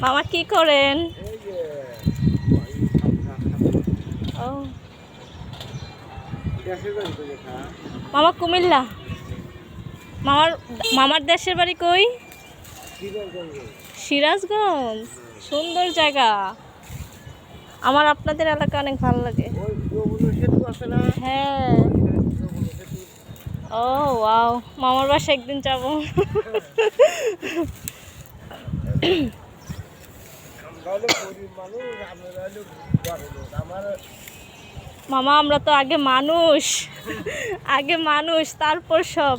মামা কি করেন? ও মামা কুমিল্লা। মামার দেশের বাড়ি কই? সিরাজগঞ্জ। সুন্দর জায়গা। আমার আপনাদের এলাকা অনেক ভালো লাগে। হ্যাঁ। ও ওয়াও, মামার বাসা একদিন যাব। মামা আমরা তো আগে মানুষ, আগে মানুষ তারপর সব।